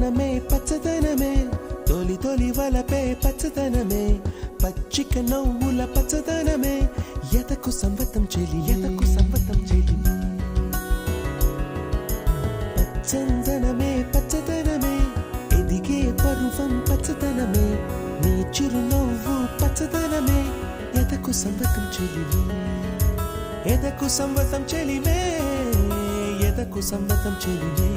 పచ్చదనమే పచ్చదనమే తొలి తొలి వలపే పచ్చదనమే పచ్చిక నవ్వుల పచ్చదనమే ఎదకు సంవతం చెలి ఎదకు సంవతం చెలి పచ్చందనమే పచ్చదనమే ఎదిగే పరువం పచ్చదనమే నీ చిరునవ్వు పచ్చదనమే ఎదకు సంవతం చెలివే ఎదకు సంవతం చెలివే ఎదకు సంవతం చెలివే